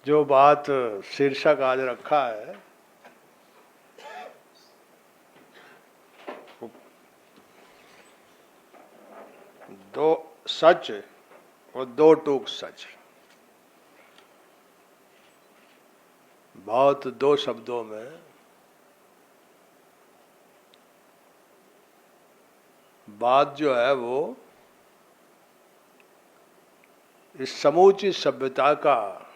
जो बात शीर्षक आज रखा है दो सच और दो टूक सच। बहुत दो शब्दों में बात जो है वो इस समूची सभ्यता का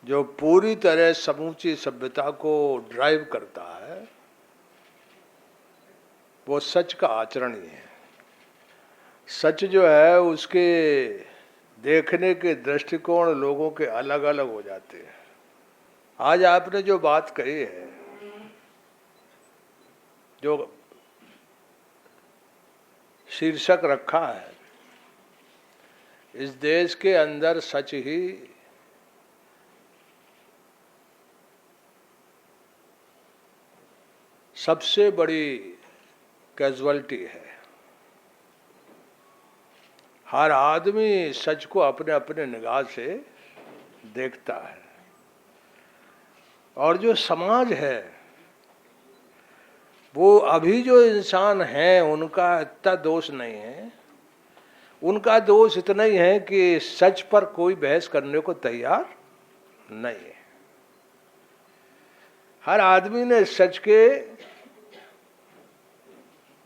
जो पूरी तरह समूची सभ्यता को ड्राइव करता है वो सच का आचरण ही है। सच जो है उसके देखने के दृष्टिकोण लोगों के अलग अलग हो जाते हैं। आज आपने जो बात कही है, जो शीर्षक रखा है, इस देश के अंदर सच ही सबसे बड़ी कैजुअलिटी है। हर आदमी सच को अपने अपने निगाह से देखता है और जो समाज है वो अभी जो इंसान है उनका इतना दोष नहीं है। उनका दोष इतना ही है कि सच पर कोई बहस करने को तैयार नहीं है। हर आदमी ने सच के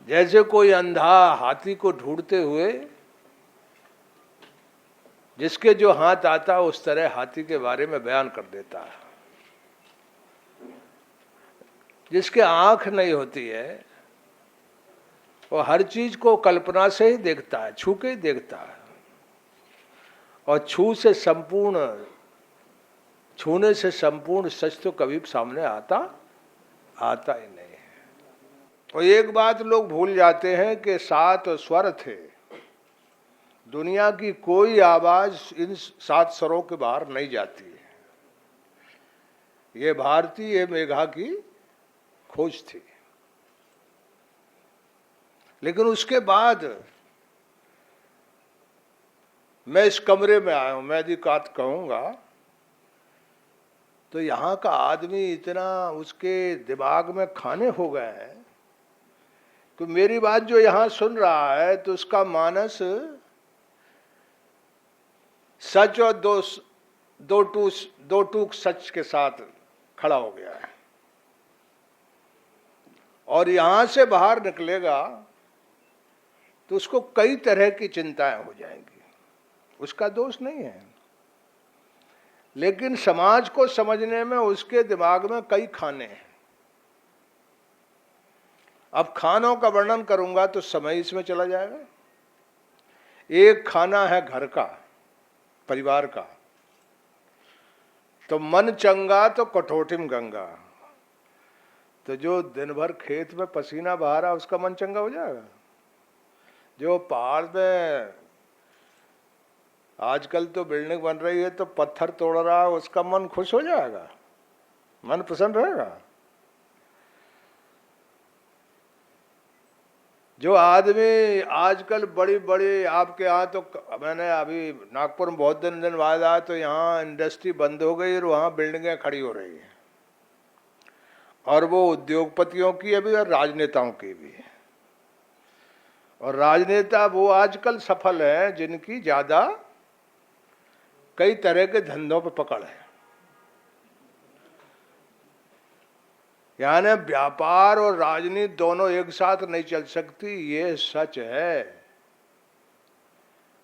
जैसे कोई अंधा हाथी को ढूंढते हुए जिसके जो हाथ आता है उस तरह हाथी के बारे में बयान कर देता है। जिसके आंख नहीं होती है वो हर चीज को कल्पना से ही देखता है, छू के ही देखता है और छूने से संपूर्ण सच तो कभी सामने आता ही नहीं है। और एक बात लोग भूल जाते हैं कि 7 स्वर थे। दुनिया की कोई आवाज इन 7 स्वरों के बाहर नहीं जाती है। ये भारतीय मेघा की खोज थी। लेकिन उसके बाद मैं इस कमरे में आया हूं, मैं यदि बात कहूंगा तो यहां का आदमी इतना उसके दिमाग में खाने हो गए हैं कि मेरी बात जो यहां सुन रहा है तो उसका मानस सच और दो टूक सच के साथ खड़ा हो गया है। और यहां से बाहर निकलेगा तो उसको कई तरह की चिंताएं हो जाएंगी। उसका दोष नहीं है, लेकिन समाज को समझने में उसके दिमाग में कई खाने हैं। अब खानों का वर्णन करूंगा तो समय इसमें चला जाएगा। एक खाना है घर का, परिवार का, तो मन चंगा तो कठोटिम गंगा। तो जो दिन भर खेत में पसीना बहा रहा उसका मन चंगा हो जाएगा। जो पहाड़ में आजकल तो बिल्डिंग बन रही है तो पत्थर तोड़ रहा है उसका मन खुश हो जाएगा, मन प्रसन्न रहेगा। जो आदमी आजकल बड़ी बड़ी आपके यहाँ तो मैंने अभी नागपुर में बहुत दिन बाद आया तो यहाँ इंडस्ट्री बंद हो गई और वहाँ बिल्डिंगें खड़ी हो रही हैं और वो उद्योगपतियों की है भी और राजनेताओं की भी है। और राजनेता वो आजकल सफल हैं जिनकी ज्यादा कई तरह के धंधों पर पकड़ है। यानी व्यापार और राजनीति दोनों एक साथ नहीं चल सकती, ये सच है।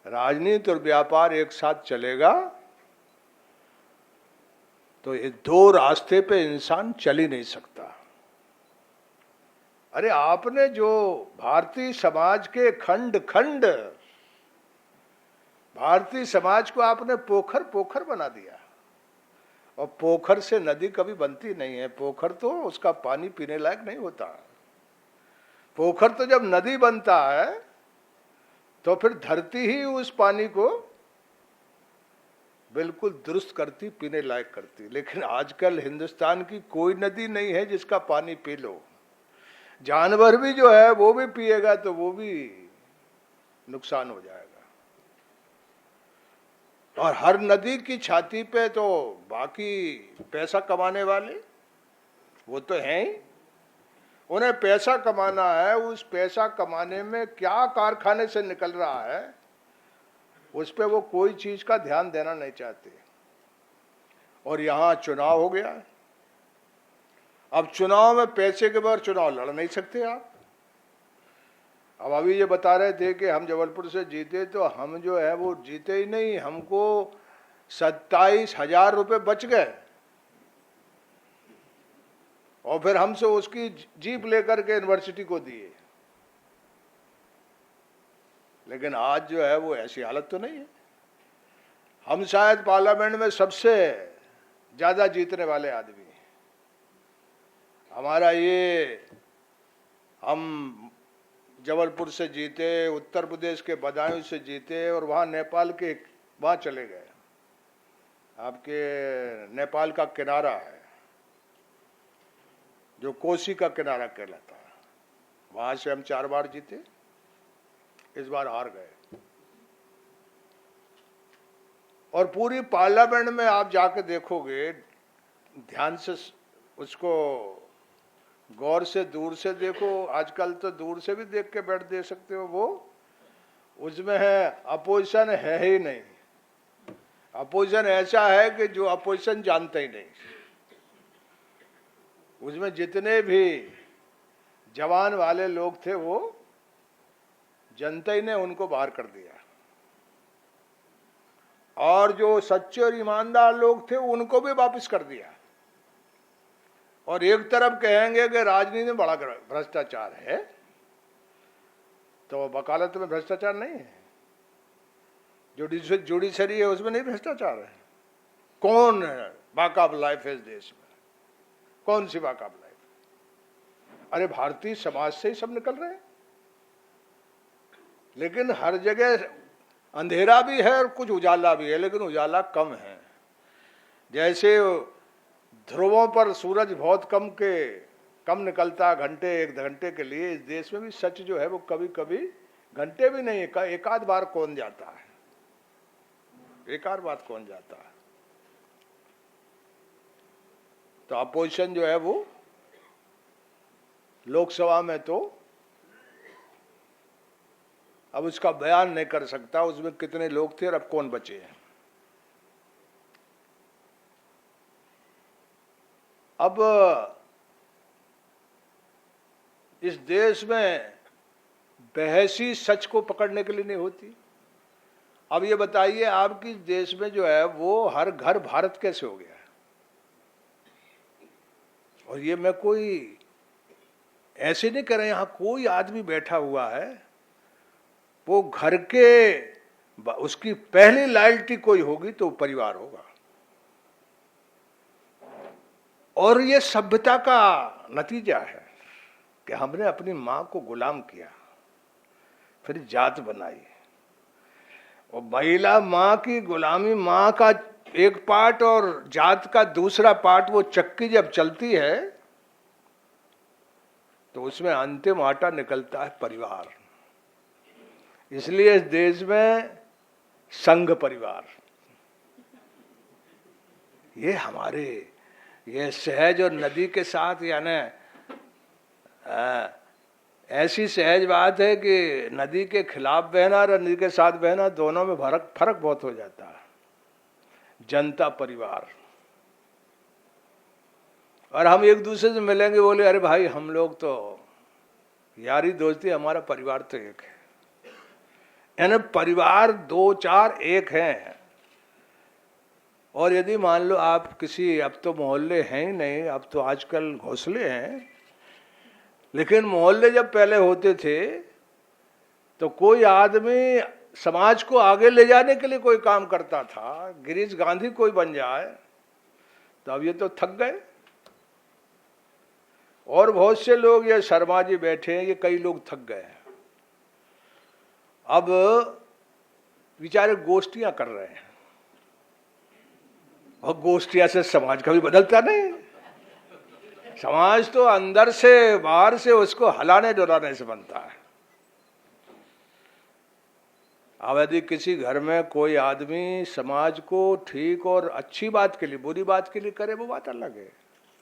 राजनीति और व्यापार एक साथ चलेगा तो ये दो रास्ते पे इंसान चल ही नहीं सकता। अरे आपने जो भारतीय समाज के खंड खंड भारतीय समाज को आपने पोखर पोखर बना दिया। और पोखर से नदी कभी बनती नहीं है। पोखर तो उसका पानी पीने लायक नहीं होता। पोखर तो जब नदी बनता है तो फिर धरती ही उस पानी को बिल्कुल दुरुस्त करती, पीने लायक करती। लेकिन आजकल हिंदुस्तान की कोई नदी नहीं है जिसका पानी पी लो। जानवर भी जो है वो भी पिएगा तो वो भी नुकसान हो जाएगा। और हर नदी की छाती पे तो बाकी पैसा कमाने वाले वो तो हैं ही। उन्हें पैसा कमाना है, उस पैसा कमाने में क्या कारखाने से निकल रहा है उस पे वो कोई चीज का ध्यान देना नहीं चाहते। और यहां चुनाव हो गया। अब चुनाव में पैसे के बगैर चुनाव लड़ नहीं सकते आप। अब अभी ये बता रहे थे कि हम जबलपुर से जीते, तो हम जो है वो जीते ही नहीं, हमको 27,000 रुपये बच गए और फिर हमसे उसकी जीप लेकर के यूनिवर्सिटी को दिए। लेकिन आज जो है वो ऐसी हालत तो नहीं है। हम शायद पार्लियामेंट में सबसे ज्यादा जीतने वाले आदमी हैं। हमारा ये, हम जबलपुर से जीते, उत्तर प्रदेश के बदायूं से जीते और वहाँ नेपाल के वहाँ चले गए। आपके नेपाल का किनारा है जो कोसी का किनारा कहलाता है, वहाँ से हम 4 बार जीते, इस बार हार गए। और पूरी पार्लियामेंट में आप जाके देखोगे, ध्यान से उसको गौर से दूर से देखो, आजकल तो दूर से भी देख के बैठ दे सकते हो, वो उसमें है अपोजिशन है ही नहीं। अपोजिशन ऐसा है कि जो अपोजिशन जानते ही नहीं। उसमें जितने भी जवान वाले लोग थे वो जनता ही ने उनको बाहर कर दिया, और जो सच्चे और ईमानदार लोग थे उनको भी वापस कर दिया। और एक तरफ कहेंगे कि राजनीति में बड़ा भ्रष्टाचार है, तो वकालत में भ्रष्टाचार नहीं है, जुडिशरी है उसमें नहीं भ्रष्टाचार है। कौन वाक ऑफ लाइफ है इस देश में? कौन सी वाक ऑफ लाइफ? अरे भारतीय समाज से ही सब निकल रहे हैं। लेकिन हर जगह अंधेरा भी है और कुछ उजाला भी है, लेकिन उजाला कम है। जैसे ध्रुवों पर सूरज बहुत कम निकलता है, घंटे 1 घंटे के लिए, इस देश में भी सच जो है वो कभी कभी घंटे भी नहीं, एक आध बार कौन जाता है, एक आध बार कौन जाता है। तो अपोजिशन जो है वो लोकसभा में तो अब उसका बयान नहीं कर सकता, उसमें कितने लोग थे और अब कौन बचे हैं। अब इस देश में बहस ही सच को पकड़ने के लिए नहीं होती। अब ये बताइए, आपकी देश में जो है वो हर घर भारत कैसे हो गया है? और ये मैं कोई ऐसे नहीं कर रहे, यहां कोई आदमी बैठा हुआ है, वो घर के उसकी पहली लॉयल्टी कोई होगी तो परिवार होगा। और ये सभ्यता का नतीजा है कि हमने अपनी मां को गुलाम किया, फिर जात बनाई। और महिला मां की गुलामी, मां का एक पार्ट और जात का दूसरा पार्ट, वो चक्की जब चलती है तो उसमें अंतिम आटा निकलता है परिवार। इसलिए इस देश में संघ परिवार, ये हमारे ये सहज और नदी के साथ, यानी ऐसी सहज बात है कि नदी के खिलाफ बहना और नदी के साथ बहना, दोनों में फर्क बहुत हो जाता है। जनता परिवार, और हम एक दूसरे से मिलेंगे, बोले अरे भाई हम लोग तो यारी दोस्ती, हमारा परिवार तो एक है। यानी परिवार 2 4 एक हैं। और यदि मान लो आप किसी, अब तो मोहल्ले हैं ही नहीं, अब तो आजकल घोंसले हैं, लेकिन मोहल्ले जब पहले होते थे तो कोई आदमी समाज को आगे ले जाने के लिए कोई काम करता था, गिरीश गांधी कोई बन जाए, तो अब ये तो थक गए। और बहुत से लोग, ये शर्मा जी बैठे हैं, ये कई लोग थक गए हैं। अब बेचारे गोष्ठियां कर रहे हैं, और गोष्ठियां से समाज कभी बदलता नहीं। समाज तो अंदर से बाहर से उसको हलाने डुलाने से बनता है। अब यदि किसी घर में कोई आदमी समाज को ठीक और अच्छी बात के लिए, बुरी बात के लिए करे, वो बात अलग है,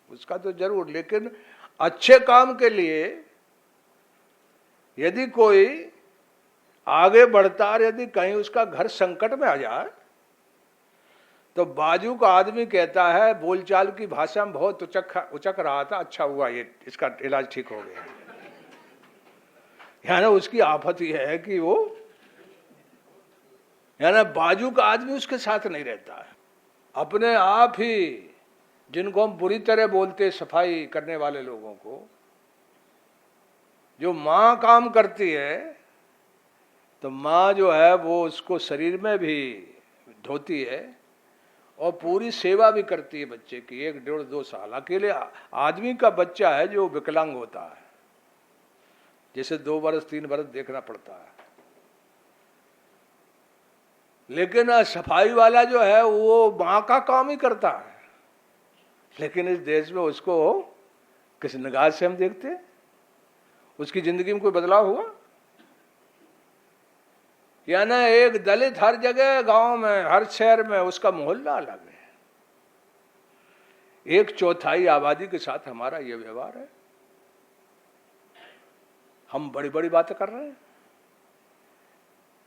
उसका तो जरूर, लेकिन अच्छे काम के लिए यदि कोई आगे बढ़ता और यदि कहीं उसका घर संकट में आ जाए तो बाजू का आदमी कहता है बोलचाल की भाषा में बहुत उचक रहा था, अच्छा हुआ ये इसका इलाज ठीक हो गया। यानी उसकी आफत यह है कि वो यानी बाजू का आदमी उसके साथ नहीं रहता है। अपने आप ही जिनको हम बुरी तरह बोलते सफाई करने वाले लोगों को, जो माँ काम करती है तो माँ जो है वो उसको शरीर में भी धोती है और पूरी सेवा भी करती है बच्चे की 1, 1.5, 2 साल। अकेले आदमी का बच्चा है जो विकलांग होता है, जिसे 2 बरस 3 बरस देखना पड़ता है, लेकिन सफाई वाला जो है वो माँ का काम ही करता है। लेकिन इस देश में उसको किस निगाह से हम देखते हैं? उसकी जिंदगी में कोई बदलाव हुआ? या ना एक दलित हर जगह, गांव में, हर शहर में उसका मोहल्ला अलग है। 1/4 आबादी के साथ हमारा यह व्यवहार है। हम बड़ी बड़ी बातें कर रहे हैं।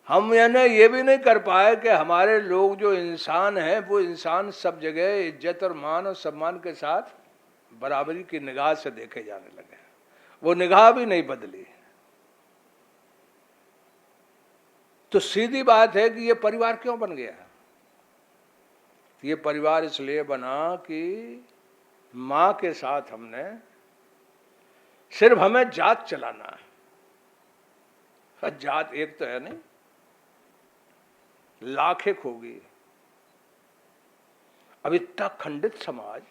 हम यानी ये भी नहीं कर पाए कि हमारे लोग जो इंसान हैं वो इंसान सब जगह इज्जत और मान और सम्मान के साथ बराबरी की निगाह से देखे जाने लगे। वो निगाह भी नहीं बदली। तो सीधी बात है कि ये परिवार क्यों बन गया? ये परिवार इसलिए बना कि मां के साथ हमने सिर्फ हमें जात चलाना है। जात एक तो है नहीं, लाखें होगी। अब इतना खंडित समाज,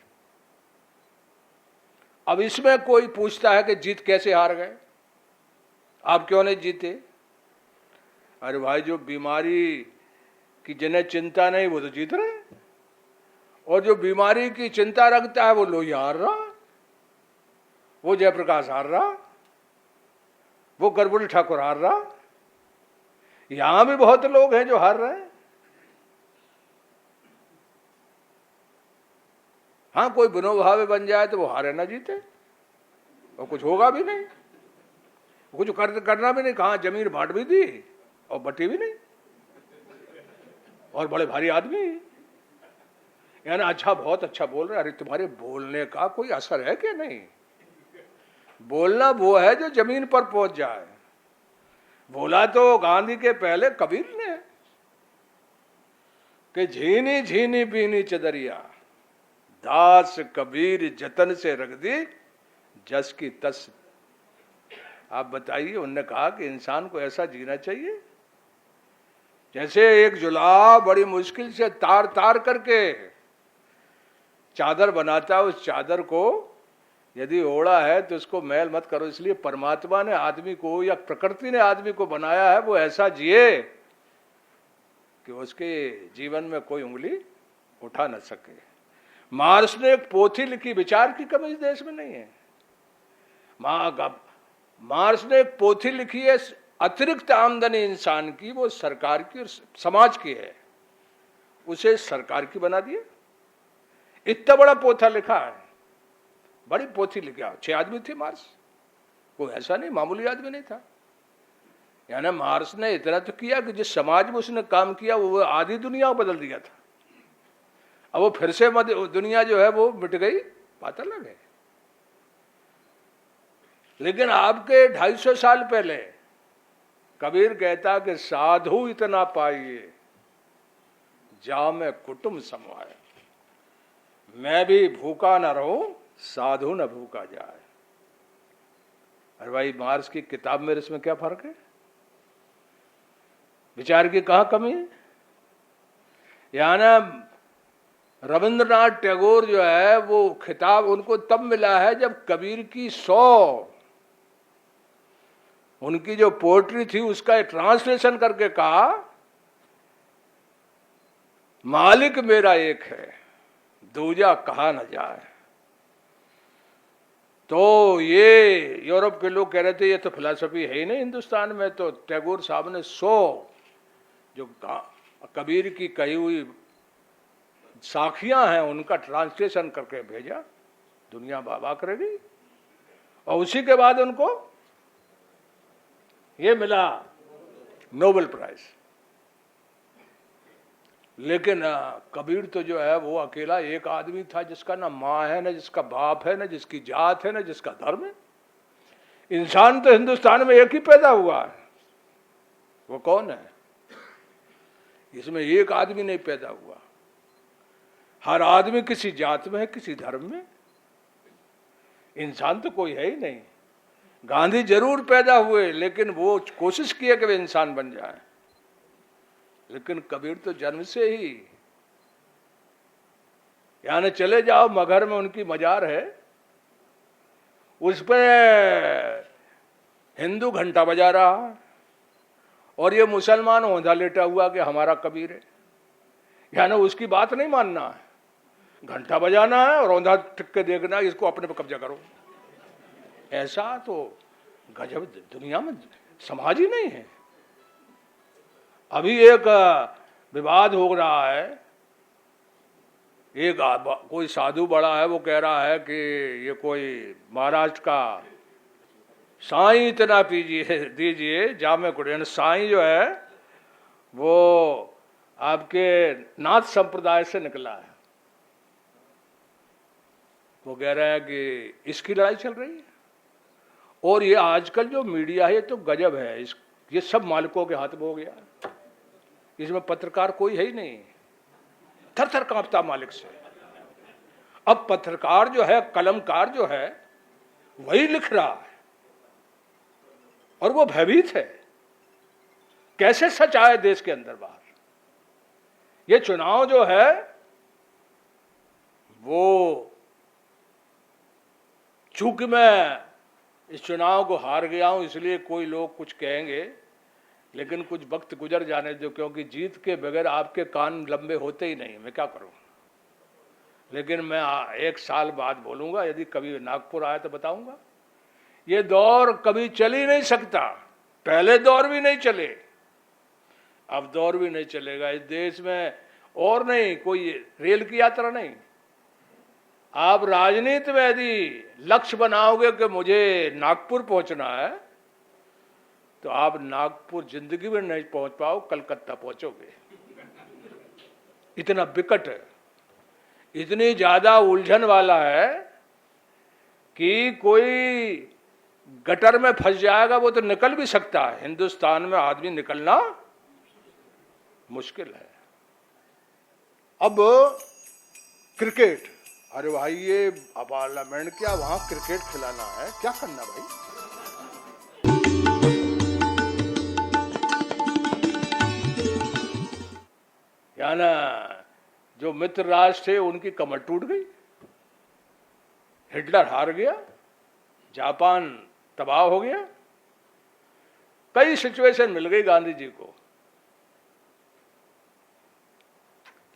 अब इसमें कोई पूछता है कि जीत कैसे हार गए, आप क्यों नहीं जीते? अरे भाई, जो बीमारी की जिन्हें चिंता नहीं वो तो जीत रहे हैं, और जो बीमारी की चिंता रखता है वो लोही हार रहा, वो जयप्रकाश हार रहा, वो कर्पूरी ठाकुर हार रहा। यहां भी बहुत लोग हैं जो हार रहे हैं। हाँ, कोई मनोभाव बन जाए तो वो हारे ना जीते, और कुछ होगा भी नहीं, कुछ करना भी नहीं। कहां जमीन बांट भी दी और बटी भी नहीं, और बड़े भारी आदमी। यानी अच्छा, बहुत अच्छा बोल रहे। अरे तुम्हारे बोलने का कोई असर है क्या? नहीं, बोलना वो है जो जमीन पर पहुंच जाए। बोला तो गांधी के पहले कबीर ने कि झीनी झीनी बीनी चदरिया, दास कबीर जतन से रख दी, जस की तस। आप बताइए, उनने कहा कि इंसान को ऐसा जीना चाहिए जैसे एक जुलाहा बड़ी मुश्किल से तार तार करके चादर बनाता है, उस चादर को यदि ओढ़ा है तो उसको मैल मत करो। इसलिए परमात्मा ने आदमी को या प्रकृति ने आदमी को बनाया है वो ऐसा जिए कि उसके जीवन में कोई उंगली उठा न सके। मार्क्स ने एक पोथी लिखी, विचार की कमी इस देश में नहीं है। मार्क्स ने एक पोथी लिखी है, अतिरिक्त आमदनी इंसान की वो सरकार की और समाज की है, उसे सरकार की बना दिया। इतना बड़ा पोथा लिखा है, बड़ी पोथी लिखा। 6 आदमी थे मार्क्स, कोई ऐसा नहीं मामूली आदमी नहीं था। यानी मार्क्स ने इतना तो किया कि जिस समाज में उसने काम किया वो आधी दुनिया को बदल दिया था। अब वो फिर से दुनिया जो है वो मिट गई, बात अलग है। लेकिन आपके 250 साल पहले कबीर कहता कि साधु इतना पाइए जा में कुटुंब समाये, मैं भी भूखा न रहूं साधु न भूखा जाए। अरे भाई, मार्क्स की किताब में इसमें क्या फर्क है? विचार की कहां कमी है? यानी रविंद्रनाथ टैगोर जो है वो खिताब उनको तब मिला है जब कबीर की 100 उनकी जो पोएट्री थी उसका ट्रांसलेशन करके कहा, मालिक मेरा एक है दूजा कहा न जाए। तो ये यूरोप के लोग कह रहे थे ये तो फिलॉसफी है ही नहीं हिंदुस्तान में। तो टैगोर साहब ने 100 जो कबीर की कही हुई साखियां हैं उनका ट्रांसलेशन करके भेजा, दुनिया बाबा करेगी। और उसी के बाद उनको ये मिला नोबेल प्राइज। लेकिन कबीर तो जो है वो अकेला एक आदमी था जिसका ना माँ है, ना जिसका बाप है, ना जिसकी जात है, ना जिसका धर्म है। इंसान तो हिंदुस्तान में एक ही पैदा हुआ है, वो कौन है? इसमें एक आदमी नहीं पैदा हुआ, हर आदमी किसी जात में है, किसी धर्म में। इंसान तो कोई है ही नहीं। गांधी जरूर पैदा हुए लेकिन वो कोशिश किए कि वे इंसान बन जाए, लेकिन कबीर तो जन्म से ही, यानी चले जाओ मगहर में उनकी मजार है, उस पे हिंदू घंटा बजा रहा है और ये मुसलमान औंधा लेटा हुआ कि हमारा कबीर है। यानी उसकी बात नहीं मानना है, घंटा बजाना है और औंधा टिक के देखना है, इसको अपने पे कब्जा करो। ऐसा तो गजब दुनिया में समाज ही नहीं है। अभी एक विवाद हो रहा है, एक कोई साधु बड़ा है वो कह रहा है कि ये कोई महाराष्ट्र का साईं इतना पीजिए दीजिए जामे कुड़े। साईं जो है वो आपके नाथ संप्रदाय से निकला है। वो कह रहा है कि इसकी लड़ाई चल रही है। और ये आजकल जो मीडिया है ये तो गजब है, ये सब मालिकों के हाथ में हो गया। इसमें पत्रकार कोई है ही नहीं, थर थर कांपता मालिक से। अब पत्रकार जो है, कलमकार जो है, वही लिख रहा है और वो भयभीत है। कैसे सच आए देश के अंदर बाहर? ये चुनाव जो है वो, चूंकि मैं इस चुनाव को हार गया हूं इसलिए कोई लोग कुछ कहेंगे, लेकिन कुछ वक्त गुजर जाने दो, क्योंकि जीत के बगैर आपके कान लंबे होते ही नहीं। मैं क्या करूं? लेकिन मैं एक साल बाद बोलूंगा, यदि कभी नागपुर आया तो बताऊंगा। ये दौर कभी चल ही नहीं सकता। पहले दौर भी नहीं चले, अब दौर भी नहीं चलेगा इस देश में। और नहीं, कोई रेल की यात्रा नहीं। आप राजनीति में यदि लक्ष्य बनाओगे कि मुझे नागपुर पहुंचना है, तो आप नागपुर जिंदगी में नहीं पहुंच पाओ, कलकत्ता पहुंचोगे। इतना विकट है, इतनी ज्यादा उलझन वाला है कि कोई गटर में फंस जाएगा वो तो निकल भी सकता है। हिंदुस्तान में आदमी निकलना मुश्किल है। अब क्रिकेट, अरे भाई ये पार्लियामेंट क्या, वहां क्रिकेट खिलाना है, क्या करना भाई? याना जो मित्र राष्ट्र थे उनकी कमर टूट गई, हिटलर हार गया, जापान तबाह हो गया, कई सिचुएशन मिल गई गांधी जी को।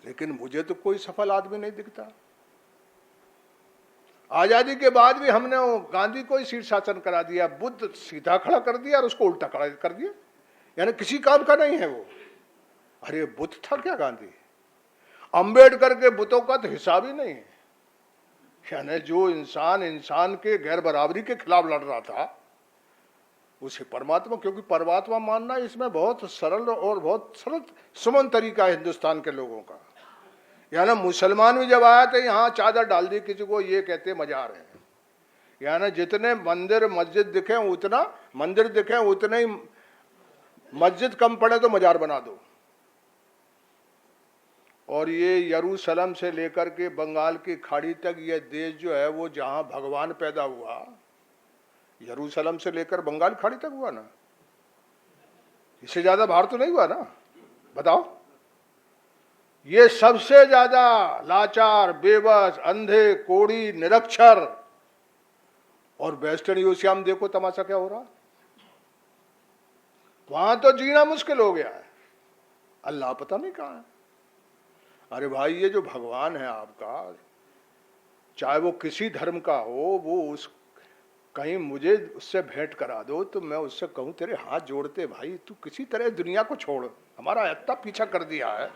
लेकिन मुझे तो कोई सफल आदमी नहीं दिखता। आजादी के बाद भी हमने गांधी को ही शीर्षासन करा दिया, बुद्ध सीधा खड़ा कर दिया और उसको उल्टा खड़ा कर दिया, यानी किसी काम का नहीं है वो। अरे बुद्ध था क्या गांधी? अंबेडकर के बुतों का तो हिसाब ही नहीं है। यानी जो इंसान के गैर बराबरी के खिलाफ लड़ रहा था, उसे परमात्मा, क्योंकि परमात्मा मानना इसमें बहुत सरल और बहुत सरल सुमन तरीका है हिंदुस्तान के लोगों का। यानी मुसलमान भी जब आया तो यहाँ चादर डाल दी किसी को, ये कहते मजार है। यानी जितने मंदिर मस्जिद दिखे उतना, मंदिर दिखे उतने ही मस्जिद कम पड़े तो मजार बना दो। और ये यरूशलेम से लेकर के बंगाल की खाड़ी तक ये देश जो है वो जहां भगवान पैदा हुआ, यरूशलेम से लेकर बंगाल खाड़ी तक हुआ ना, इससे ज्यादा बाहर तो नहीं हुआ ना, बताओ। ये सबसे ज्यादा लाचार, बेबस, अंधे, कोड़ी, निरक्षर, और वेस्टर्न एशिया में देखो तमाशा क्या हो रहा। वहां तो जीना मुश्किल हो गया है, अल्लाह पता नहीं कहां है। अरे भाई ये जो भगवान है आपका, चाहे वो किसी धर्म का हो, वो उस कहीं मुझे उससे भेंट करा दो तो मैं उससे कहूं तेरे हाथ जोड़ते भाई तू किसी तरह दुनिया को छोड़, हमारा इतना पीछा कर दिया है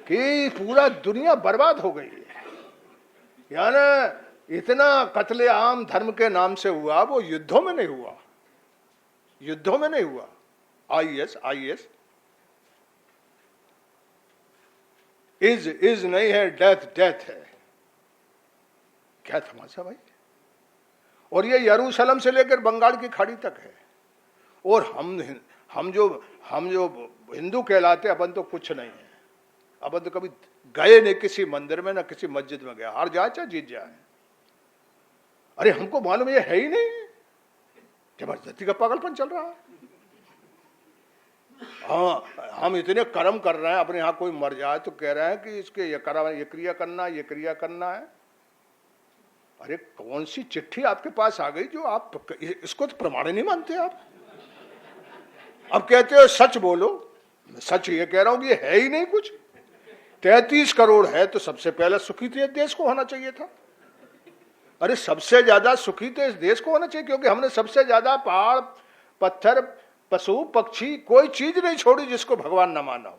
कि पूरा दुनिया बर्बाद हो गई है। यानी इतना कत्लेआम धर्म के नाम से हुआ, वो युद्धों में नहीं हुआ, युद्धों में नहीं हुआ। आईएस इज नहीं है, डेथ है। क्या तमाशा भाई। और ये यरूशलेम से लेकर बंगाल की खाड़ी तक है। और हम जो हिंदू कहलाते, अपन तो कुछ नहीं है। अपन तो कभी गए नहीं किसी मंदिर में, ना किसी मस्जिद में गया, हार जाए चाहे जीत जाए। अरे हमको मालूम ये है ही नहीं, जबरदस्ती का पागलपन चल रहा है। हाँ, हम इतने कर्म कर रहे हैं, अपने यहाँ कोई मर जाए तो कह रहे हैं कि इसके ये क्रिया करना, ये क्रिया करना है। अरे कौन सी चिट्ठी आपके पास आ गई जो आप इसको तो प्रमाण नहीं मानते आप? अब कहते हो सच बोलो। सच ये कह रहा हूं कि ये है ही नहीं कुछ। 33 करोड़ है तो सबसे पहले सुखी तो देश को होना चाहिए था। अरे सबसे ज्यादा सुखी तो इस देश को होना चाहिए, क्योंकि हमने सबसे ज्यादा पहाड़, पत्थर, पशु, पक्षी, कोई चीज नहीं छोड़ी जिसको भगवान न माना हो।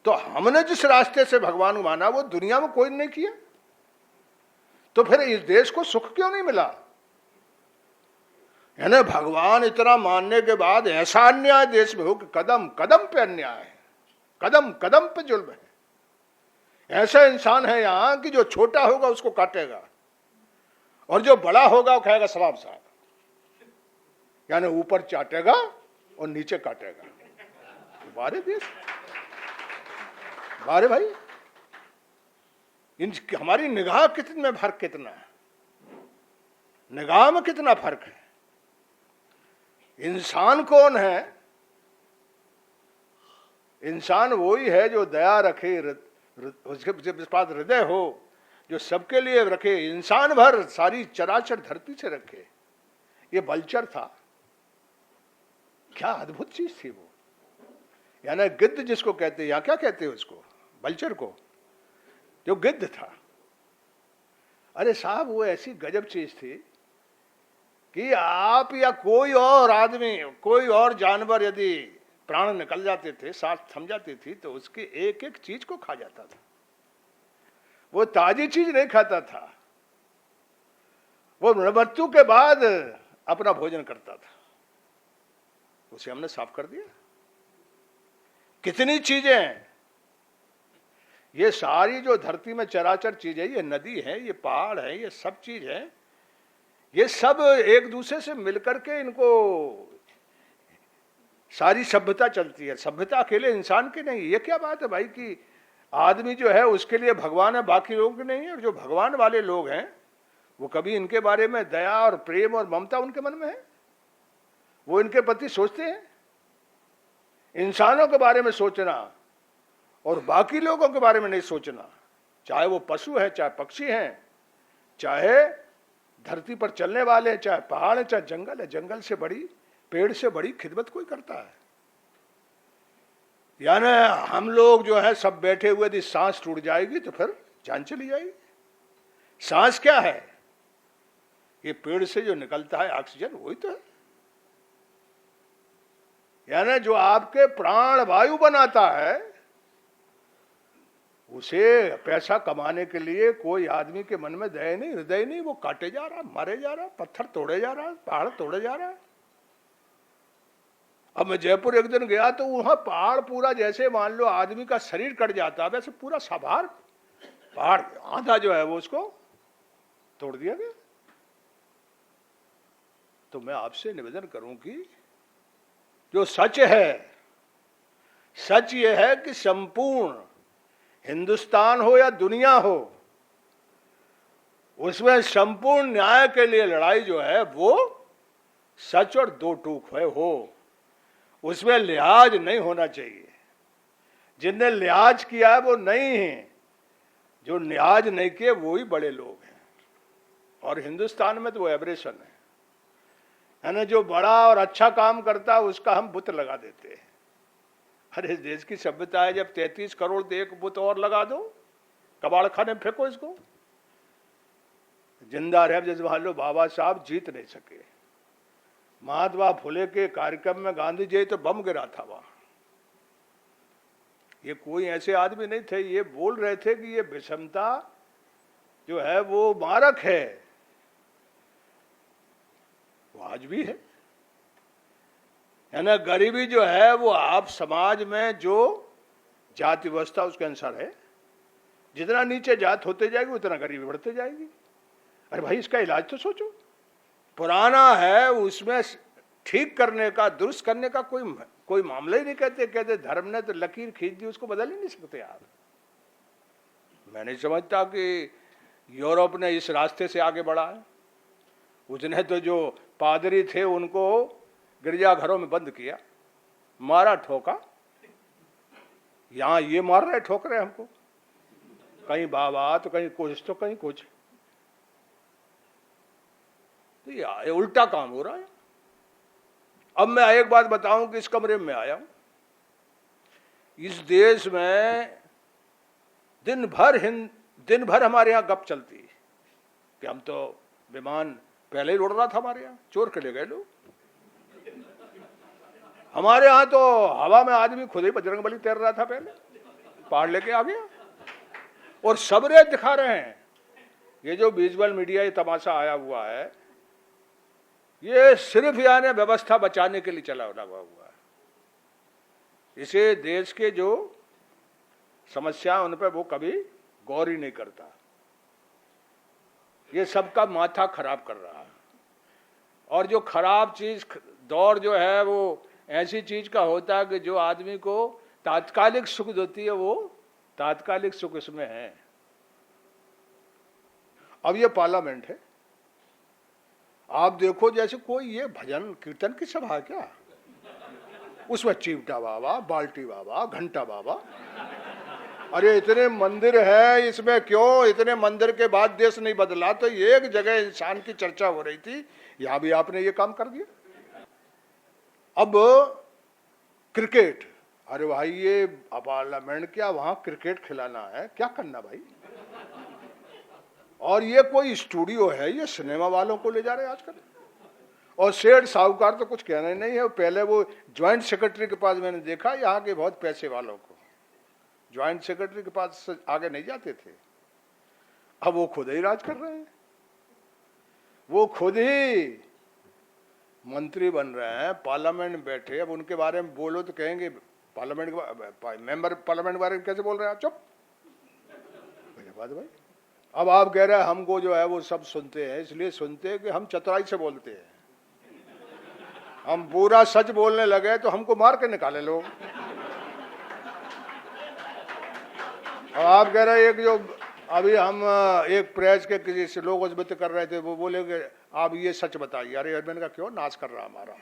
तो हमने जिस रास्ते से भगवान को माना वो दुनिया में कोई नहीं किया। तो फिर इस देश को सुख क्यों नहीं मिला? यानी भगवान इतना मानने के बाद ऐसा अन्याय देश में हो कि कदम कदम पे अन्याय है, कदम कदम पे जुल्म है। ऐसा इंसान है यहां कि जो छोटा होगा उसको काटेगा और जो बड़ा होगा वो खाएगा सवाब साहब। यानी ऊपर चाटेगा और नीचे काटेगा। बारे देश, बारे भाई, हमारी निगाह कितने में फर्क कितना है, निगाह में कितना फर्क है। इंसान कौन है? इंसान वही है जो दया रखे, उसके पास हृदय हो, जो सबके लिए रखे, इंसान भर सारी चराचर धरती से रखे। ये बलचर था, क्या अद्भुत चीज थी वो। यानी गिद्ध जिसको कहते हैं, या क्या कहते हैं उसको, बलचर को, जो गिद्ध था। अरे साहब वो ऐसी गजब चीज थी कि आप या कोई और आदमी, कोई और जानवर यदि प्राण निकल जाते थे, सांस थम जाती थी, तो उसकी एक एक चीज को खा जाता था। वो ताजी चीज नहीं खाता था, वो मृत्यु के बाद अपना भोजन करता था। उसे हमने साफ कर दिया। कितनी चीजें, ये सारी जो धरती में चराचर चीज है, ये नदी है, ये पहाड़ है, ये सब चीज है, ये सब एक दूसरे से मिलकर के इनको सारी सभ्यता चलती है। सभ्यता अकेले इंसान की नहीं। ये क्या बात है भाई कि आदमी जो है उसके लिए भगवान है, बाकी लोग नहीं है। और जो भगवान वाले लोग हैं वो कभी इनके बारे में दया और प्रेम और ममता उनके मन में है? वो इनके प्रति सोचते हैं? इंसानों के बारे में सोचना और बाकी लोगों के बारे में नहीं सोचना, चाहे वो पशु है, चाहे पक्षी हैं, चाहे धरती पर चलने वाले हैं, चाहे पहाड़ है, चाहे जंगल है। जंगल से बड़ी, पेड़ से बड़ी खिदमत कोई करता है? यानी हम लोग जो है सब बैठे हुए, यदि सांस टूट जाएगी तो फिर जान चली जाएगी। सांस क्या है? ये पेड़ से जो निकलता है ऑक्सीजन, वही तो है। यानी जो आपके प्राण वायु बनाता है, उसे पैसा कमाने के लिए कोई आदमी के मन में दया नहीं, हृदय नहीं। वो काटे जा रहा, मारे जा रहा, पत्थर तोड़े जा रहा, पहाड़ तोड़े जा रहा है। अब मैं जयपुर एक दिन गया तो वहां पहाड़ पूरा, जैसे मान लो आदमी का शरीर कट जाता है, वैसे पूरा सभार पहाड़ आधा जो है वो उसको तोड़ दिया गया। तो मैं आपसे निवेदन करूं कि जो सच है, सच ये है कि संपूर्ण हिंदुस्तान हो या दुनिया हो, उसमें संपूर्ण न्याय के लिए लड़ाई जो है वो सच और दो टूक हो। उसमें लिहाज नहीं होना चाहिए। जिनने लिहाज किया है वो नहीं है, जो लिहाज नहीं किए वो ही बड़े लोग हैं। और हिंदुस्तान में तो वो एब्रेशन है, यानी जो बड़ा और अच्छा काम करता है उसका हम बुत लगा देते हैं। अरे इस देश की सभ्यता है, जब 33 करोड़ तो एक बुत और लगा दो, कबाड़ खाने फेंको इसको। जिंदा रह, जैसे मान लो बाबा साहब जीत नहीं सके, महात्मा फुले के कार्यक्रम में गांधी जी तो बम गिरा था वहां, ये कोई ऐसे आदमी नहीं थे, ये बोल रहे थे कि ये विषमता जो है वो मारक है, वो आज भी है ना। गरीबी जो है वो आप समाज में जो जाति व्यवस्था उसके अनुसार है, जितना नीचे जात होते जाएगी उतना गरीबी बढ़ते जाएगी। अरे भाई इसका इलाज तो सोचो, पुराना है उसमें ठीक करने का, दुरुस्त करने का कोई मामला ही नहीं। कहते धर्म ने तो लकीर खींच दी, उसको बदल ही नहीं सकते यार। मैं नहीं समझता कि यूरोप ने इस रास्ते से आगे बढ़ा है। उसने तो जो पादरी थे उनको गिरजाघरों में बंद किया, मारा ठोका। यहां ये मार रहे ठोक रहे हमको, कहीं बाबा तो कहीं कुछ तो कहीं कुछ, तो ये उल्टा काम हो रहा है। अब मैं एक बात बताऊं कि इस कमरे में आया हूं, इस देश में दिन भर हमारे यहां गप चलती है कि हम तो विमान पहले ही उड़ रहा था, हमारे यहां चोर के ले गए लोग। हमारे यहां तो हवा में आदमी खुद ही बजरंगबली तैर रहा था, पहले पहाड़ लेके आ गया। और सब रेत दिखा रहे हैं। ये जो विजुअल मीडिया ये तमाशा आया हुआ है, ये सिर्फ यानी व्यवस्था बचाने के लिए चला हुआ है। इसे देश के जो समस्या उन पर वो कभी गौर ही नहीं करता। ये सबका माथा खराब कर रहा है। और जो खराब चीज दौर जो है वो ऐसी चीज का होता है कि जो आदमी को तात्कालिक सुख देती है, वो तात्कालिक सुख इसमें है। अब ये पार्लियामेंट है, आप देखो जैसे कोई ये भजन कीर्तन की सभा है क्या, उसमें चिमटा बाबा, बाल्टी बाबा, घंटा बाबा। अरे इतने मंदिर है इसमें, क्यों इतने मंदिर के बाद देश नहीं बदला? तो एक जगह इंसान की चर्चा हो रही थी, यहां भी आपने ये काम कर दिया। अब क्रिकेट, अरे भाई ये पार्लियामेंट क्या वहां क्रिकेट खिलाना है, क्या करना भाई? और ये कोई स्टूडियो है, ये सिनेमा वालों को ले जा रहे हैं आजकल। और सेठ साहूकार तो कुछ कहना ही नहीं है। पहले वो ज्वाइंट सेक्रेटरी के पास मैंने देखा, यहाँ के बहुत पैसे वालों को ज्वाइंट सेक्रेटरी के पास आगे नहीं जाते थे। अब वो खुद ही राज कर रहे हैं, वो खुद ही मंत्री बन रहे हैं, पार्लियामेंट में बैठे। अब उनके बारे में बोलो तो कहेंगे पार्लियामेंट के मेंबर पार्लियामेंट के बारे में कैसे बोल रहे हैं आप? चुप बात भाई। अब आप कह रहे हैं हमको जो है वो सब सुनते हैं, इसलिए सुनते हैं कि हम चतुराई से बोलते हैं। हम पूरा सच बोलने लगे तो हमको मार के निकाले लोग। और आप कह रहे हैं एक जो अभी हम एक प्रेस के किसी से लोग उस कर रहे थे, वो बोले कि आप ये सच बताइए। अरे मैंने कहा क्यों, नाश कर रहा हमारा।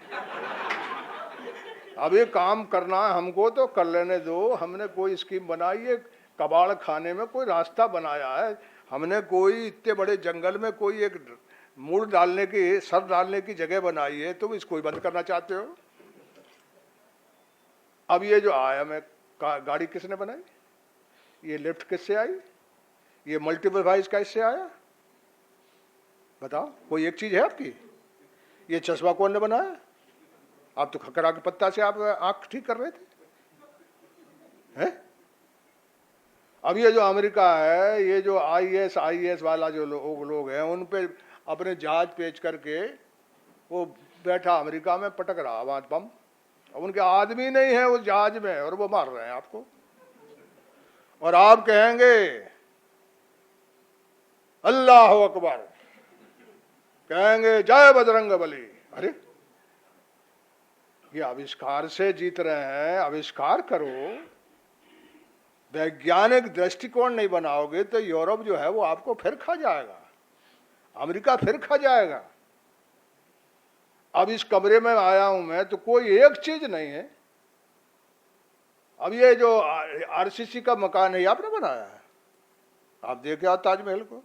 अब ये काम करना है हमको तो कर लेने दो। हमने कोई स्कीम बनाई है, कबाड़ खाने में कोई रास्ता बनाया है हमने, कोई इतने बड़े जंगल में कोई एक मुड़ डालने की, सर डालने की जगह बनाई है, तुम इसको ही बंद करना चाहते हो। अब ये जो आया मैं गाड़ी किसने बनाई, ये लिफ्ट किससे आई, ये मल्टीपल वाइज कैसे आया, बताओ? कोई एक चीज है आपकी? ये चश्मा कौन ने बनाया? आप तो खकरा के पत्ता से आप आंख ठीक कर रहे थे हैं? अब ये जो अमेरिका है, ये जो आईएएस वाला जो लोग हैं, उन पे अपने जहाज पेच करके वो बैठा अमेरिका में पटक रहा वहां बम। अब उनके आदमी नहीं है उस जहाज में और वो मार रहे हैं आपको। और आप कहेंगे अल्लाह अकबर, कहेंगे जय बजरंगबली। अरे ये आविष्कार से जीत रहे हैं, आविष्कार करो। वैज्ञानिक दृष्टिकोण नहीं बनाओगे तो यूरोप जो है वो आपको फिर खा जाएगा, अमेरिका फिर खा जाएगा। अब इस कमरे में आया हूं मैं तो कोई एक चीज नहीं है। अब ये जो आरसीसी का मकान है आपने बनाया है, आप देखे आओ ताजमहल को,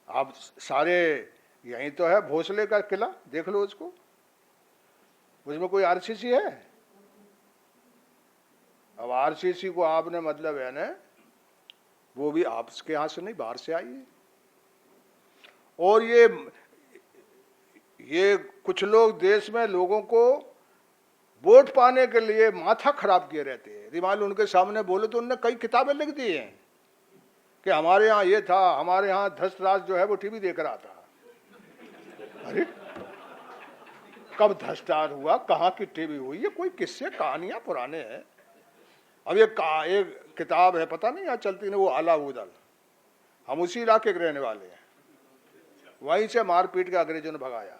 आप सारे यहीं तो है, भोसले का किला देख लो उसको, उसमें कोई आरसीसी है? अब आरसीसी को आपने मतलब है ना, वो भी आपके यहां से नहीं बाहर से आई है। और ये कुछ लोग देश में लोगों को वोट पाने के लिए माथा खराब किए रहते हैं। यदि मान लो उनके सामने बोले तो उनने कई किताबें लिख दी हैं कि हमारे यहाँ ये था, हमारे यहाँ धृतराष्ट्र जो है वो टीवी देख रहा था। अरे कब धृतराष्ट्र हुआ, कहाँ की टीवी हुई, ये कोई किस्से कहानियां पुराने हैं। अब ये एक किताब है, पता नहीं यहाँ चलती नहीं, वो आला उदल, हम उसी इलाके के रहने वाले हैं, वहीं से मारपीट के अंग्रेजों ने भगाया।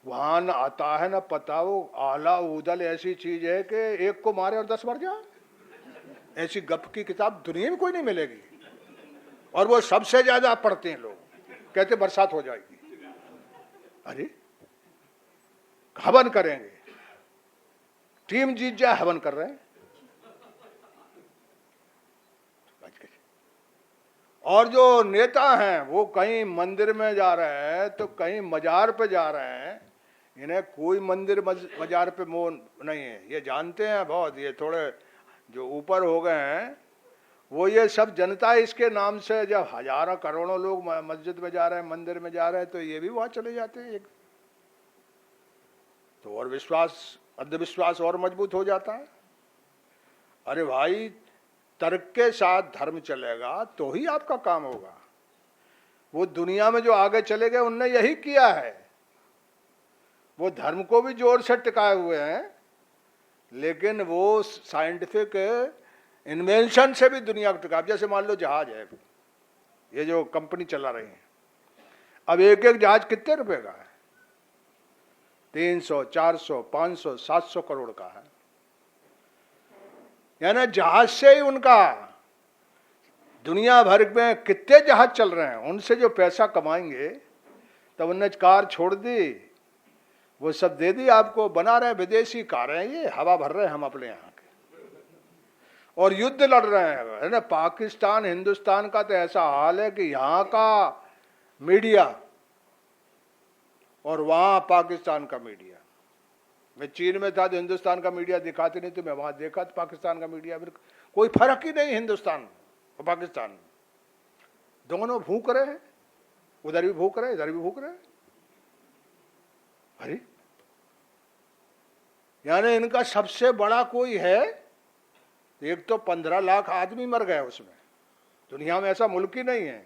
वहां न आता है न पता, वो आला उदल ऐसी चीज है कि एक को मारे और 10 मर जाए। ऐसी गप की किताब दुनिया में कोई नहीं मिलेगी, और वो सबसे ज्यादा पढ़ते हैं लोग, कहते बरसात हो जाएगी। अरे हवन करेंगे, टीम जीत जाए, हवन कर रहे हैं। और जो नेता हैं वो कहीं मंदिर में जा रहे हैं तो कहीं मजार पे जा रहे हैं। इन्हें कोई मंदिर मजार पे मोह नहीं है, ये जानते हैं बहुत, ये थोड़े जो ऊपर हो गए हैं वो, ये सब जनता इसके नाम से जब हजारों करोड़ों लोग मस्जिद में जा रहे हैं, मंदिर में जा रहे हैं, तो ये भी वहां चले जाते हैं। तो और विश्वास, अंधविश्वास और मजबूत हो जाता है। अरे भाई, तर्क के साथ धर्म चलेगा तो ही आपका काम होगा। वो दुनिया में जो आगे चले गए उनने यही किया है, वो धर्म को भी जोर से टिकाए हुए हैं, लेकिन वो साइंटिफिक इन्वेंशन से भी दुनिया को टिका। जैसे मान लो जहाज है, ये जो कंपनी चला रही है, अब एक एक जहाज कितने रुपए का है? 300, 400, 500, 700 करोड़ का है। यानी जहाज से ही उनका दुनिया भर में कितने जहाज चल रहे हैं, उनसे जो पैसा कमाएंगे, तब उन्होंने कार छोड़ दी, वो सब दे दी आपको, बना रहे विदेशी कारें, ये हवा भर रहे हैं हम अपने यहाँ के, और युद्ध लड़ रहे हैं। है ना, पाकिस्तान हिंदुस्तान का तो ऐसा हाल है कि यहाँ का मीडिया और वहां पाकिस्तान का मीडिया। मैं चीन में था तो हिंदुस्तान का मीडिया दिखाते नहीं, तो मैं वहां देखा तो पाकिस्तान का मीडिया, फिर कोई फर्क ही नहीं हिंदुस्तान और पाकिस्तान में, दोनों भूख रहे हैं, उधर भी भूख रहे, इधर भी भूख रहे। अरे यानी इनका सबसे बड़ा कोई है, एक तो 15 लाख आदमी मर गए उसमें। दुनिया में ऐसा मुल्क ही नहीं है,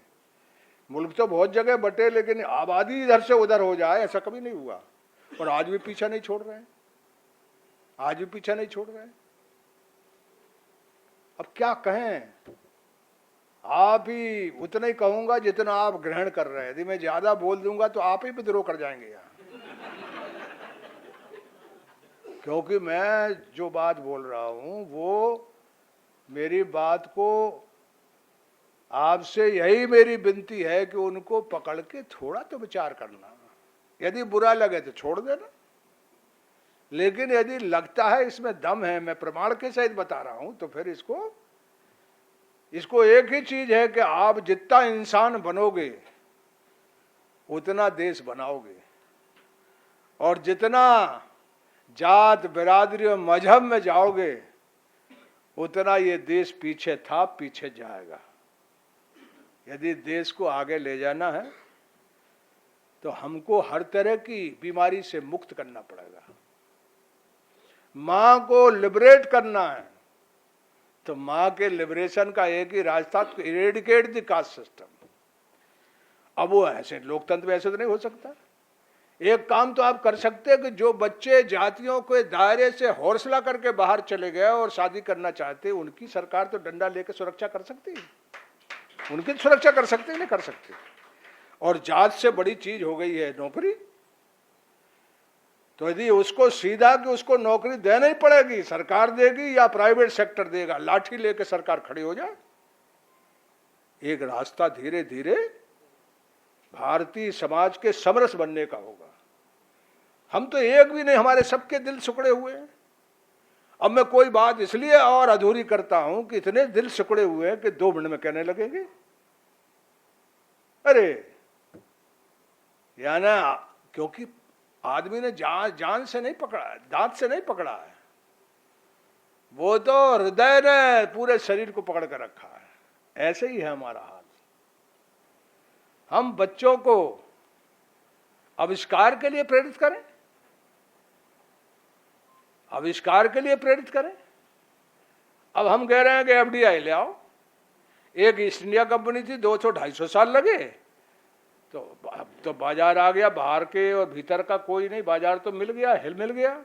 मुल्क तो बहुत जगह बटे, लेकिन आबादी इधर से उधर हो जाए ऐसा कभी नहीं हुआ। और आज भी पीछा नहीं छोड़ रहे हैं, आज भी पीछा नहीं छोड़ रहे हैं। अब क्या कहें, आप ही उतना ही कहूंगा जितना आप ग्रहण कर रहे हैं। यदि मैं ज्यादा बोल दूंगा तो आप ही विद्रोह कर जाएंगे यहाँ, क्योंकि मैं जो बात बोल रहा हूं वो मेरी बात को, आपसे यही मेरी विनती है कि उनको पकड़ के थोड़ा तो विचार करना। यदि बुरा लगे तो छोड़ देना, लेकिन यदि लगता है इसमें दम है, मैं प्रमाण के सहित बता रहा हूं, तो फिर इसको एक ही चीज है कि आप जितना इंसान बनोगे उतना देश बनाओगे, और जितना जात बिरादरी और मजहब में जाओगे उतना ये देश पीछे था, पीछे जाएगा। यदि देश को आगे ले जाना है तो हमको हर तरह की बीमारी से मुक्त करना पड़ेगा। मां को लिबरेट करना है तो मां के लिबरेशन का एक ही रास्ता, इरेडिकेट द कास्ट सिस्टम। अब वो ऐसे लोकतंत्र में ऐसे तो नहीं हो सकता। एक काम तो आप कर सकते हैं कि जो बच्चे जातियों के दायरे से हौसला करके बाहर चले गए और शादी करना चाहते, उनकी सरकार तो डंडा लेकर सुरक्षा कर सकती है, उनकी सुरक्षा कर सकते हैं, नहीं कर सकते। और जात से बड़ी चीज हो गई है नौकरी, तो यदि उसको सीधा कि उसको नौकरी देना ही पड़ेगी, सरकार देगी या प्राइवेट सेक्टर देगा, लाठी लेकर सरकार खड़ी हो जाए, एक रास्ता धीरे धीरे भारतीय समाज के समरस बनने का होगा। हम तो एक भी नहीं, हमारे सबके दिल सिकुड़े हुए हैं। अब मैं कोई बात इसलिए और अधूरी करता हूं कि इतने दिल सिकुड़े हुए हैं कि 2 मिनट में कहने लगेंगे। अरे यानी क्योंकि आदमी ने जान से नहीं पकड़ा है, दांत से नहीं पकड़ा है, वो तो हृदय ने पूरे शरीर को पकड़ कर रखा है। ऐसे ही है हमारा हाल। हम बच्चों को आविष्कार के लिए प्रेरित करें आविष्कार के लिए प्रेरित करें। अब हम कह रहे हैं कि एफडीआई ले आओ। एक ईस्ट इंडिया कंपनी थी, 200-250 साल लगे, तो अब तो बाजार आ गया, बाहर के और भीतर का कोई नहीं, बाजार तो मिल गया, हिल मिल गया।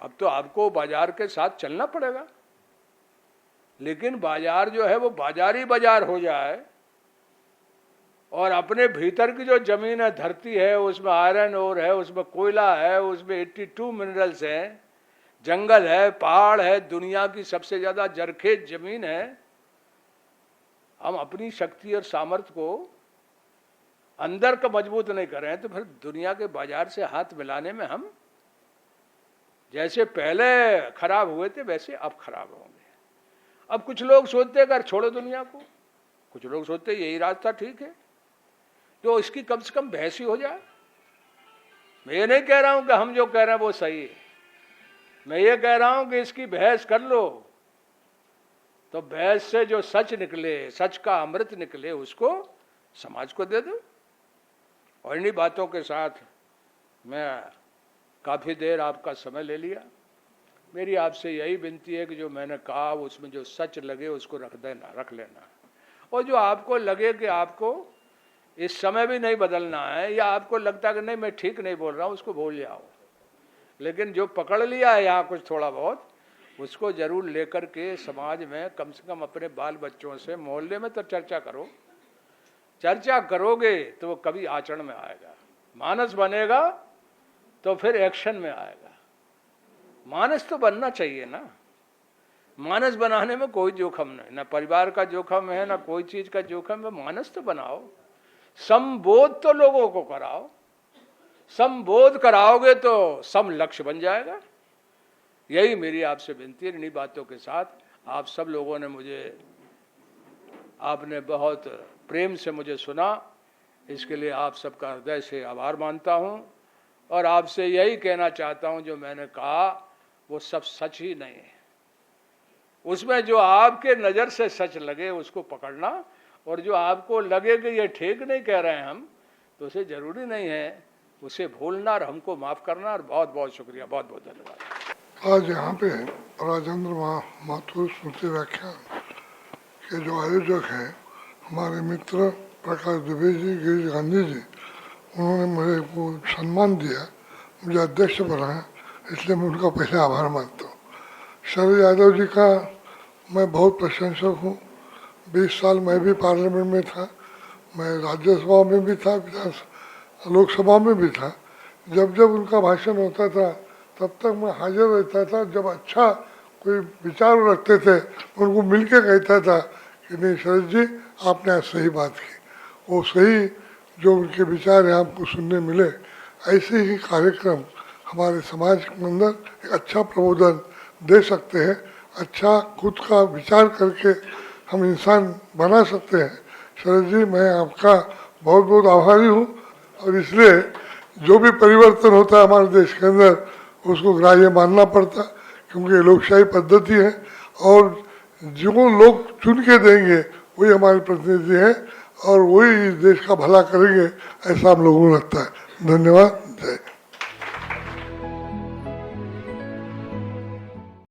अब तो आपको बाजार के साथ चलना पड़ेगा, लेकिन बाजार जो है वो बाजारी बाजार हो जाए और अपने भीतर की जो जमीन है, धरती है, उसमें आयरन ओर है, उसमें कोयला है, उसमें 82 मिनरल्स हैं, जंगल है, पहाड़ है, दुनिया की सबसे ज्यादा जरखेज जमीन है। हम अपनी शक्ति और सामर्थ्य को अंदर का मजबूत नहीं कर रहे हैं, तो फिर दुनिया के बाजार से हाथ मिलाने में हम जैसे पहले खराब हुए थे वैसे अब खराब होंगे। अब कुछ लोग सोचते हैं कि छोड़ो दुनिया को, कुछ लोग सोचते हैं यही रास्ता ठीक है, तो इसकी कम से कम बहस ही हो जाए। मैं ये नहीं कह रहा हूं कि हम जो कह रहे हैं वो सही है, मैं ये कह रहा हूं कि इसकी बहस कर लो, तो बहस से जो सच निकले, सच का अमृत निकले, उसको समाज को दे दो। और इन्हीं बातों के साथ मैं काफ़ी देर आपका समय ले लिया। मेरी आपसे यही विनती है कि जो मैंने कहा उसमें जो सच लगे उसको रख लेना, और जो आपको लगे कि आपको इस समय भी नहीं बदलना है, या आपको लगता है कि नहीं मैं ठीक नहीं बोल रहा हूँ, उसको भूल जाओ। लेकिन जो पकड़ लिया है यहाँ कुछ थोड़ा बहुत, उसको जरूर लेकर के समाज में कम से कम अपने बाल बच्चों से, मोहल्ले में तो चर्चा करो। चर्चा करोगे तो वो कभी आचरण में आएगा, मानस बनेगा तो फिर एक्शन में आएगा। मानस तो बनना चाहिए ना, मानस बनाने में कोई जोखम नहीं, ना परिवार का जोखम है, ना कोई चीज का जोखम है। मानस तो बनाओ, संबोध तो लोगों को कराओ, संबोध कराओगे तो सम लक्ष्य बन जाएगा। यही मेरी आपसे विनती है। इन्हीं बातों के साथ आप सब लोगों ने आपने बहुत प्रेम से मुझे सुना, इसके लिए आप सबका हृदय से आभार मानता हूँ, और आपसे यही कहना चाहता हूँ जो मैंने कहा वो सब सच ही नहीं है। उसमें जो आपके नज़र से सच लगे उसको पकड़ना, और जो आपको लगे कि ये ठीक नहीं कह रहे हैं हम, तो उसे जरूरी नहीं है, उसे भूलना और हमको माफ़ करना। और बहुत बहुत शुक्रिया, बहुत बहुत धन्यवाद। आज यहाँ पे राजेंद्र माथुर स्मृति व्याख्यान के जो आयोजक हैं हमारे मित्र प्रकाश दुबे जी, गिरीश गांधी जी, उन्होंने मुझे को सम्मान दिया, मुझे अध्यक्ष बनाया, इसलिए मैं उनका पहले आभार मानता हूँ। शरद यादव जी का मैं बहुत प्रशंसक हूँ। 20 साल मैं भी पार्लियामेंट में था, मैं राज्यसभा में भी था, लोकसभा में भी था। जब जब उनका भाषण होता था तब तक मैं हाजिर रहता था। जब अच्छा कोई विचार रखते थे उनको मिल के कहता था कि नहीं शरद जी आपने आज सही बात की, वो सही जो उनके विचार हैं आपको सुनने मिले। ऐसे ही कार्यक्रम हमारे समाज के अंदर एक अच्छा प्रबोधन दे सकते हैं, अच्छा खुद का विचार करके हम इंसान बना सकते हैं। शरद जी मैं आपका बहुत बहुत आभारी हूँ, और इसलिए जो भी परिवर्तन होता है हमारे देश के अंदर उसको ग्राह्य मानना पड़ता, क्योंकि लोकशाही पद्धति है, और जो लोग चुन के देंगे वही हमारे प्रतिनिधि हैं, और वही इस देश का भला करेंगे, ऐसा हम लोगों को लगता है। धन्यवाद।